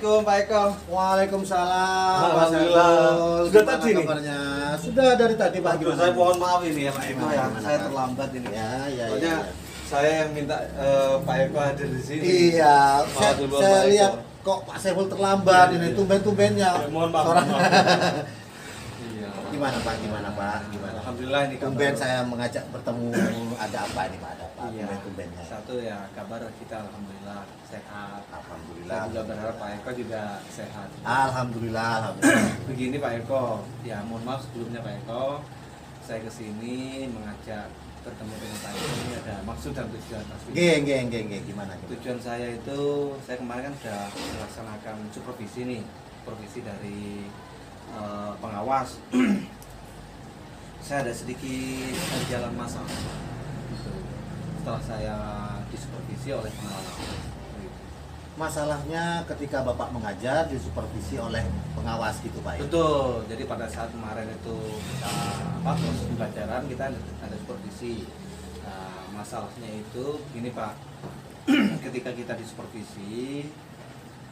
Assalamualaikum Pak Eko. Waalaikumsalam. Alhamdulillah. Sudah tadi nih? Kabarnya? Sudah dari tadi Pak. Aduh, saya mohon maaf ini ya Pak Eko ya. Gimana, Saya Pak? terlambat ini. Ya. Soalnya saya yang minta Pak Eko hadir di sini. Iya, Maaf dulu, saya Pak lihat Eko. kok Pak Saiful terlambat Iya, ini iya. tumben-tumbennya. Mohon maaf. Orang- mohon maaf. Iya. Gimana Pak? Gimana? Alhamdulillah ini kabar. Tumben saya mengajak bertemu, ada apa ini Pak? Ada apa? Iya. Tumben-tumbennya. Satu ya kabar kita alhamdulillah sehat. Alhamdulillah. Saya juga berharap Pak Eko juga sehat. Alhamdulillah. Begini Pak Eko, ya mohon maaf sebelumnya Pak Eko, saya kesini mengajak bertemu dengan Pak Eko ini ada maksud dan tujuan pasti. Gimana? Tujuan saya itu, saya kemarin kan sudah melaksanakan supervisi dari pengawas. Saya ada sedikit jalan masalah gitu. Setelah saya disupervisi oleh pengawas gitu. Masalahnya ketika Bapak mengajar disupervisi oleh pengawas gitu Pak. Betul, jadi pada saat kemarin itu kita proses pembelajaran kita ada supervisi. Nah, masalahnya itu gini Pak, ketika kita disupervisi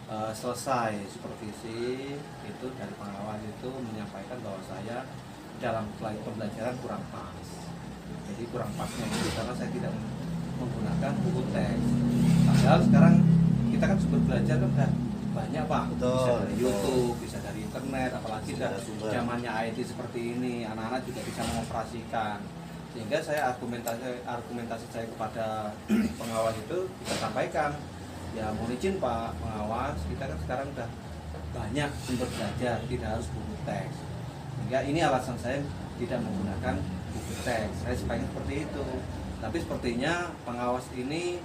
selesai supervisi itu dari pengawas itu menyampaikan bahwa saya dalam pembelajaran kurang pas. Jadi kurang pasnya itu karena saya tidak menggunakan buku teks. Padahal sekarang kita kan sumber belajar kan udah banyak Pak, Betul, bisa dari betul. YouTube, bisa dari internet, apalagi Sudah ada sumber. zamannya IT seperti ini, anak-anak juga bisa mengoperasikan. Sehingga saya argumentasi saya kepada pengawas itu kita sampaikan, ya mohon izin Pak pengawas, kita kan sekarang udah banyak sumber belajar, tidak harus buku teks. Sehingga ini alasan saya tidak menggunakan buku teks. Saya sebaiknya seperti itu. Tapi sepertinya pengawas ini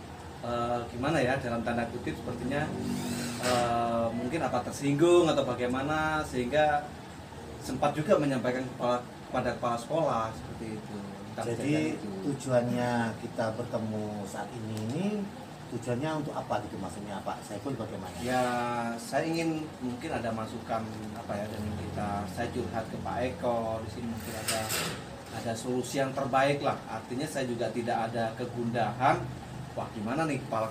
gimana ya, dalam tanda kutip sepertinya mungkin apa tersinggung atau bagaimana, sehingga sempat juga menyampaikan kepada kepala sekolah seperti itu. tentang Jadi kejadian itu. tujuannya kita bertemu saat ini tujuannya untuk apa gitu, maksudnya Pak Saiful bagaimana? Ya, saya ingin mungkin ada masukan apa ya dari kita. Saya curhat ke Pak Eko di sini, mungkin ada solusi yang terbaik lah. Artinya saya juga tidak ada kegundahan. Wah, gimana nih kepala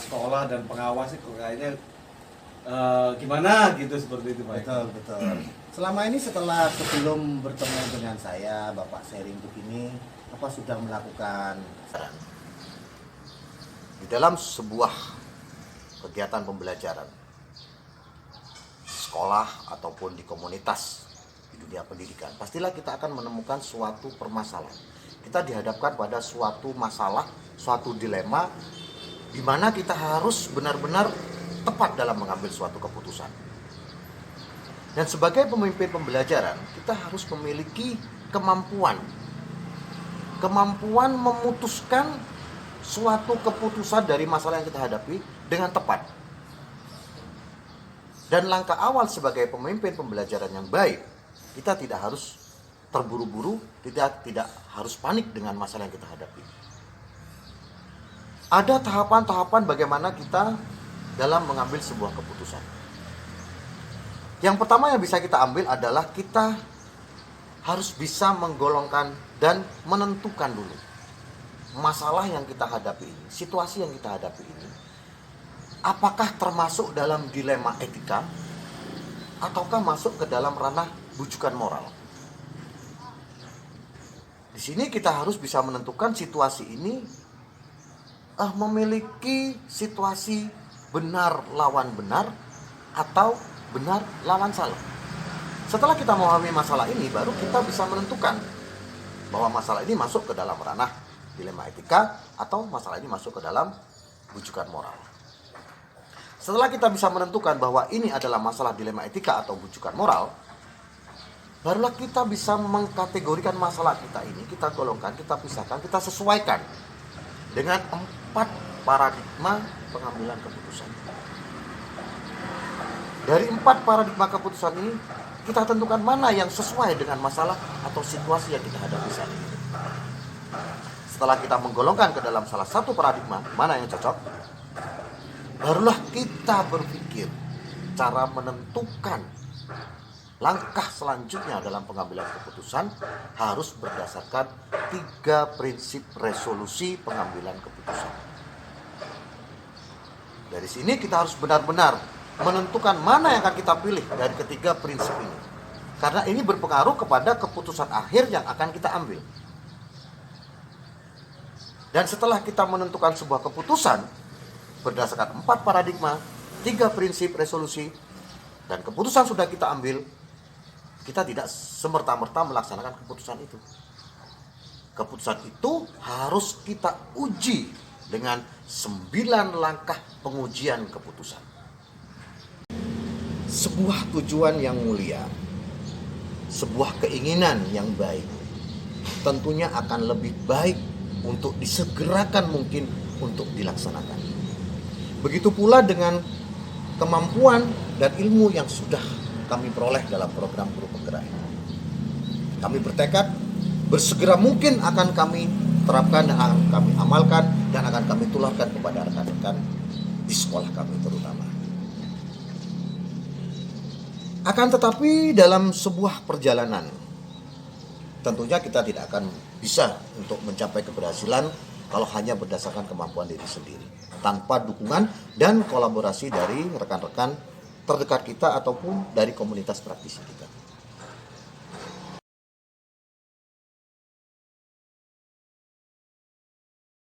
sekolah dan pengawas kok kayaknya gimana gitu, seperti itu Pak Eko. Betul. Selama ini sebelum bertemu dengan saya, Bapak sharing begini, apa sudah melakukan di dalam sebuah kegiatan pembelajaran sekolah ataupun di komunitas di dunia pendidikan, pastilah kita akan menemukan suatu permasalahan. Kita dihadapkan pada suatu masalah, suatu dilema di mana kita harus benar-benar tepat dalam mengambil suatu keputusan. Dan sebagai pemimpin pembelajaran, kita harus memiliki kemampuan memutuskan suatu keputusan dari masalah yang kita hadapi dengan tepat. Dan langkah awal sebagai pemimpin pembelajaran yang baik, kita tidak harus terburu-buru, tidak harus panik dengan masalah yang kita hadapi. Ada tahapan-tahapan bagaimana kita dalam mengambil sebuah keputusan. Yang pertama yang bisa kita ambil adalah kita harus bisa menggolongkan dan menentukan dulu masalah yang kita hadapi ini, situasi yang kita hadapi ini, apakah termasuk dalam dilema etika ataukah masuk ke dalam ranah bujukan moral. Di sini kita harus bisa menentukan situasi ini memiliki situasi benar lawan benar atau benar lawan salah. Setelah kita memahami masalah ini, baru kita bisa menentukan bahwa masalah ini masuk ke dalam ranah dilema etika atau masalah ini masuk ke dalam bujukan moral. Setelah kita bisa menentukan bahwa ini adalah masalah dilema etika atau bujukan moral, barulah kita bisa mengkategorikan masalah kita ini, kita golongkan, kita pisahkan, kita sesuaikan dengan 4 paradigma pengambilan keputusan. Dari 4 paradigma keputusan ini, kita tentukan mana yang sesuai dengan masalah atau situasi yang kita hadapi saat ini. Setelah kita menggolongkan ke dalam salah satu paradigma, mana yang cocok, barulah kita berpikir cara menentukan langkah selanjutnya dalam pengambilan keputusan harus berdasarkan 3 prinsip resolusi pengambilan keputusan. Dari sini kita harus benar-benar menentukan mana yang akan kita pilih dari ketiga prinsip ini. Karena ini berpengaruh kepada keputusan akhir yang akan kita ambil. Dan setelah kita menentukan sebuah keputusan berdasarkan 4 paradigma, 3 prinsip resolusi, dan keputusan sudah kita ambil, kita tidak semerta-merta melaksanakan keputusan itu. Keputusan itu harus kita uji dengan 9 langkah pengujian keputusan. Sebuah tujuan yang mulia, sebuah keinginan yang baik, tentunya akan lebih baik untuk disegerakan mungkin untuk dilaksanakan. Begitu pula dengan kemampuan dan ilmu yang sudah kami peroleh dalam program Guru Penggerak. Kami bertekad bersegera mungkin akan kami terapkan dan akan kami amalkan dan akan kami tularkan kepada rekan-rekan di sekolah kami terutama. Akan tetapi dalam sebuah perjalanan, tentunya kita tidak akan bisa untuk mencapai keberhasilan kalau hanya berdasarkan kemampuan diri sendiri, tanpa dukungan dan kolaborasi dari rekan-rekan terdekat kita ataupun dari komunitas praktisi kita.